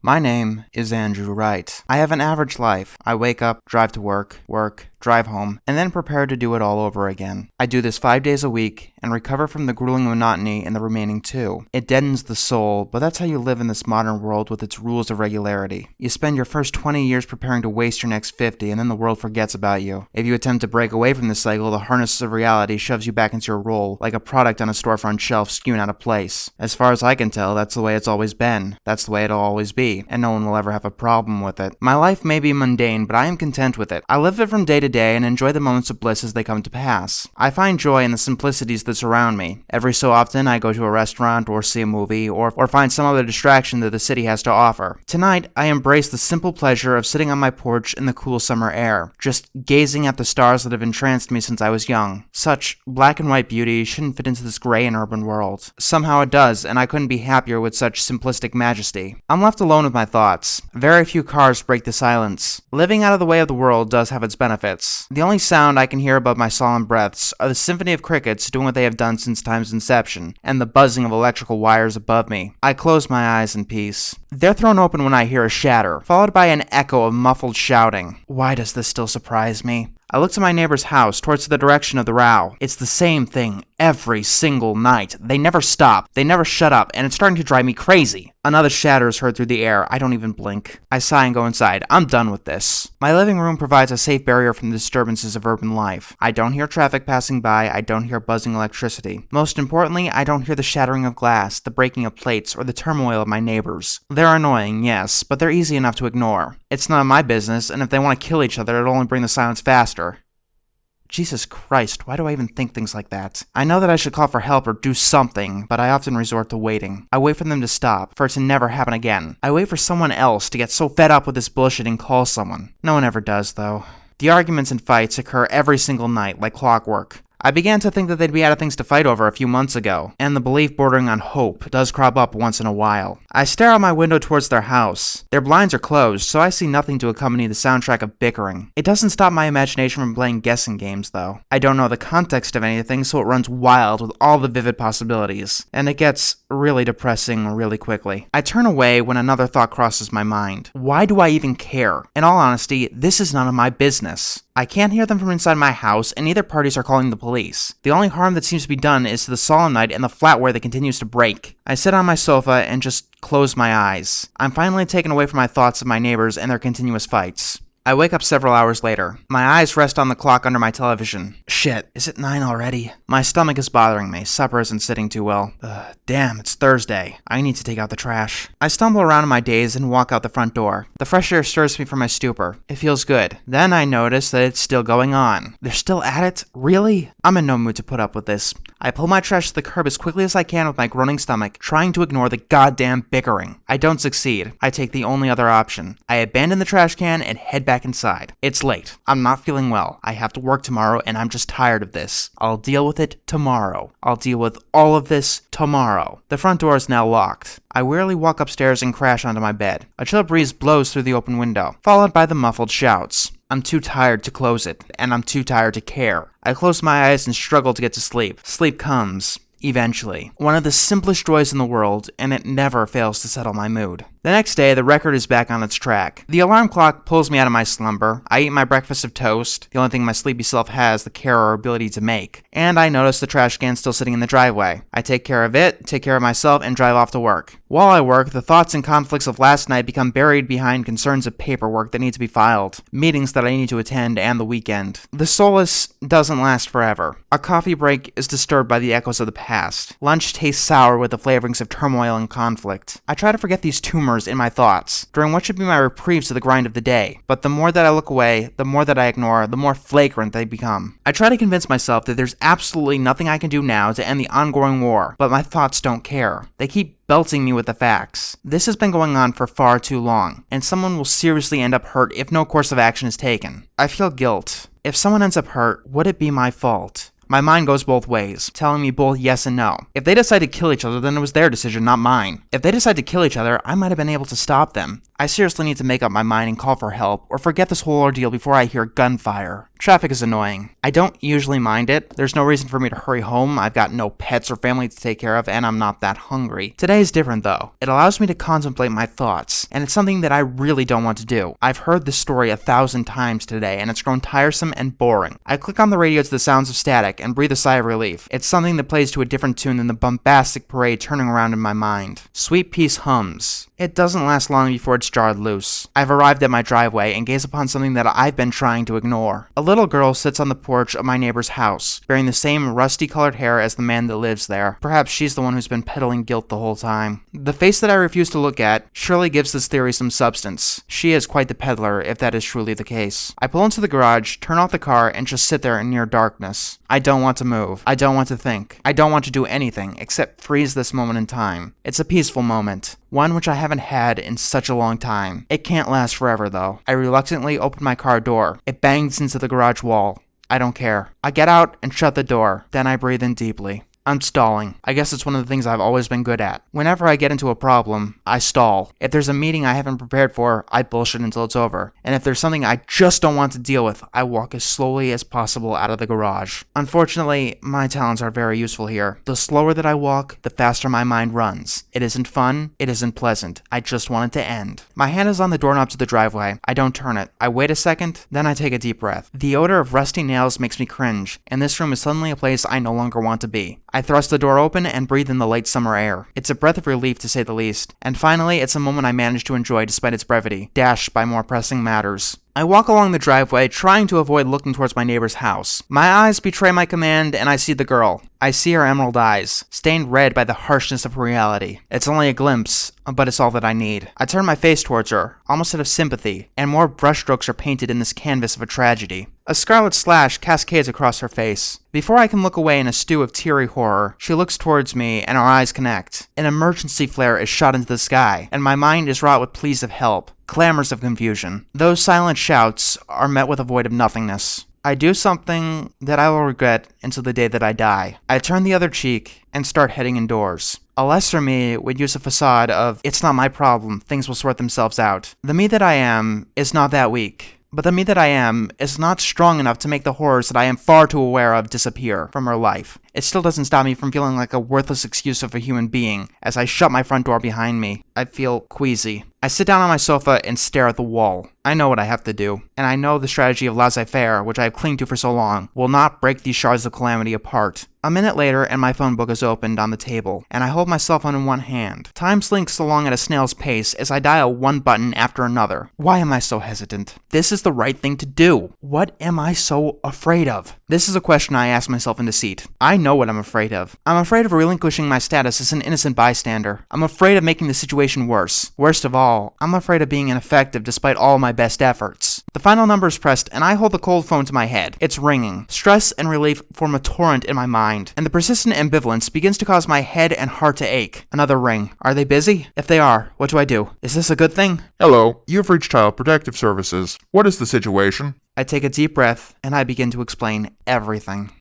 My name is Andrew Wright. I have an average life. I wake up, drive to work, drive home, and then prepare to do it all over again. I do this 5 days a week and recover from the grueling monotony in the remaining 2. It deadens the soul, but that's how you live in this modern world with its rules of regularity. You spend your first 20 years preparing to waste your next 50, and then the world forgets about you. If you attempt to break away from this cycle, the harness of reality shoves you back into your role, like a product on a storefront shelf skewing out of place. As far as I can tell, that's the way it's always been. That's the way it'll always be, and no one will ever have a problem with it. My life may be mundane, but I am content with it. I live it from day to day and enjoy the moments of bliss as they come to pass. I find joy in the simplicities that surround me. Every so often, I go to a restaurant or see a movie or find some other distraction that the city has to offer. Tonight, I embrace the simple pleasure of sitting on my porch in the cool summer air, just gazing at the stars that have entranced me since I was young. Such black and white beauty shouldn't fit into this gray and urban world. Somehow it does, and I couldn't be happier with such simplistic majesty. I'm left alone with my thoughts. Very few cars break the silence. Living out of the way of the world does have its benefits. The only sound I can hear above my solemn breaths are the symphony of crickets doing what they have done since time's inception, and the buzzing of electrical wires above me. I close my eyes in peace. They're thrown open when I hear a shatter, followed by an echo of muffled shouting. Why does this still surprise me? I look to my neighbor's house, towards the direction of the row. It's the same thing every single night. They never stop, they never shut up, and it's starting to drive me crazy. Another shatter is heard through the air. I don't even blink. I sigh and go inside. I'm done with this. My living room provides a safe barrier from the disturbances of urban life. I don't hear traffic passing by. I don't hear buzzing electricity. Most importantly, I don't hear the shattering of glass, the breaking of plates, or the turmoil of my neighbors. They're annoying, yes, but they're easy enough to ignore. It's none of my business, and if they want to kill each other, it'll only bring the silence faster. Jesus Christ, why do I even think things like that? I know that I should call for help or do something, but I often resort to waiting. I wait for them to stop, for it to never happen again. I wait for someone else to get so fed up with this bullshit and call someone. No one ever does, though. The arguments and fights occur every single night, like clockwork. I began to think that they'd be out of things to fight over a few months ago, and the belief bordering on hope does crop up once in a while. I stare out my window towards their house. Their blinds are closed, so I see nothing to accompany the soundtrack of bickering. It doesn't stop my imagination from playing guessing games, though. I don't know the context of anything, so it runs wild with all the vivid possibilities, and it gets really depressing really quickly. I turn away when another thought crosses my mind. Why do I even care? In all honesty, this is none of my business. I can't hear them from inside my house, and neither parties are calling the police. The only harm that seems to be done is to the solemnite and the flatware that continues to break. I sit on my sofa and just close my eyes. I'm finally taken away from my thoughts of my neighbors and their continuous fights. I wake up several hours later. My eyes rest on the clock under my television. Shit, is it 9 already? My stomach is bothering me. Supper isn't sitting too well. Damn, it's Thursday. I need to take out the trash. I stumble around in my daze and walk out the front door. The fresh air stirs me from my stupor. It feels good. Then I notice that it's still going on. They're still at it? Really? I'm in no mood to put up with this. I pull my trash to the curb as quickly as I can with my groaning stomach, trying to ignore the goddamn bickering. I don't succeed. I take the only other option. I abandon the trash can and head back inside. It's late. I'm not feeling well. I have to work tomorrow and I'm just tired of this. I'll deal with it tomorrow. I'll deal with all of this tomorrow. The front door is now locked. I wearily walk upstairs and crash onto my bed. A chill breeze blows through the open window, followed by the muffled shouts. I'm too tired to close it, and I'm too tired to care. I close my eyes and struggle to get to sleep. Sleep comes. Eventually. One of the simplest joys in the world, and it never fails to settle my mood. The next day, the record is back on its track. The alarm clock pulls me out of my slumber. I eat my breakfast of toast, the only thing my sleepy self has the care or ability to make. And I notice the trash can still sitting in the driveway. I take care of it, take care of myself, and drive off to work. While I work, the thoughts and conflicts of last night become buried behind concerns of paperwork that need to be filed, meetings that I need to attend, and the weekend. The solace doesn't last forever. A coffee break is disturbed by the echoes of the past. Lunch tastes sour with the flavorings of turmoil and conflict. I try to forget these tumors in my thoughts, during what should be my reprieve to the grind of the day. But the more that I look away, the more that I ignore, the more flagrant they become. I try to convince myself that there's absolutely nothing I can do now to end the ongoing war, but my thoughts don't care. They keep belting me with the facts. This has been going on for far too long, and someone will seriously end up hurt if no course of action is taken. I feel guilt. If someone ends up hurt, would it be my fault? My mind goes both ways, telling me both yes and no. If they decide to kill each other, then it was their decision, not mine. If they decide to kill each other, I might have been able to stop them. I seriously need to make up my mind and call for help, or forget this whole ordeal before I hear gunfire. Traffic is annoying. I don't usually mind it. There's no reason for me to hurry home. I've got no pets or family to take care of, and I'm not that hungry. Today is different, though. It allows me to contemplate my thoughts, and it's something that I really don't want to do. I've heard this story 1,000 times today, and it's grown tiresome and boring. I click on the radio to the sounds of static and breathe a sigh of relief. It's something that plays to a different tune than the bombastic parade turning around in my mind. Sweet Peace hums. It doesn't last long before it's jarred loose. I've arrived at my driveway and gaze upon something that I've been trying to ignore. A little girl sits on the porch of my neighbor's house, wearing the same rusty-colored hair as the man that lives there. Perhaps she's the one who's been peddling guilt the whole time. The face that I refuse to look at surely gives this theory some substance. She is quite the peddler, if that is truly the case. I pull into the garage, turn off the car, and just sit there in near darkness. I don't want to move. I don't want to think. I don't want to do anything except freeze this moment in time. It's a peaceful moment. One which I haven't had in such a long time. It can't last forever, though. I reluctantly open my car door. It bangs into the garage wall. I don't care. I get out and shut the door. Then I breathe in deeply. I'm stalling. I guess it's one of the things I've always been good at. Whenever I get into a problem, I stall. If there's a meeting I haven't prepared for, I bullshit until it's over. And if there's something I just don't want to deal with, I walk as slowly as possible out of the garage. Unfortunately, my talents are very useful here. The slower that I walk, the faster my mind runs. It isn't fun. It isn't pleasant. I just want it to end. My hand is on the doorknob to the driveway. I don't turn it. I wait a second, then I take a deep breath. The odor of rusty nails makes me cringe, and this room is suddenly a place I no longer want to be. I thrust the door open and breathe in the late summer air. It's a breath of relief, to say the least. And finally, it's a moment I manage to enjoy despite its brevity, dashed by more pressing matters. I walk along the driveway, trying to avoid looking towards my neighbor's house. My eyes betray my command, and I see the girl. I see her emerald eyes, stained red by the harshness of reality. It's only a glimpse, but it's all that I need. I turn my face towards her, almost out of sympathy, and more brushstrokes are painted in this canvas of a tragedy. A scarlet slash cascades across her face. Before I can look away in a stew of teary horror, she looks towards me and our eyes connect. An emergency flare is shot into the sky, and my mind is wrought with pleas of help, clamors of confusion. Those silent shouts are met with a void of nothingness. I do something that I will regret until the day that I die. I turn the other cheek and start heading indoors. A lesser me would use a facade of, it's not my problem, things will sort themselves out. The me that I am is not that weak. But the me that I am is not strong enough to make the horrors that I am far too aware of disappear from her life. It still doesn't stop me from feeling like a worthless excuse of a human being. As I shut my front door behind me, I feel queasy. I sit down on my sofa and stare at the wall. I know what I have to do, and I know the strategy of laissez-faire, which I have clinged to for so long, will not break these shards of calamity apart. A minute later, and my phone book is opened on the table, and I hold my cell phone in one hand. Time slinks along at a snail's pace as I dial one button after another. Why am I so hesitant? This is the right thing to do. What am I so afraid of? This is a question I ask myself in deceit. I know what I'm afraid of. I'm afraid of relinquishing my status as an innocent bystander. I'm afraid of making the situation worse. Worst of all, I'm afraid of being ineffective despite all my best efforts. The final number is pressed, and I hold the cold phone to my head. It's ringing. Stress and relief form a torrent in my mind, and the persistent ambivalence begins to cause my head and heart to ache. Another ring. Are they busy? If they are, what do I do? Is this a good thing? Hello, you've reached Child Protective Services. What is the situation? I take a deep breath, and I begin to explain everything.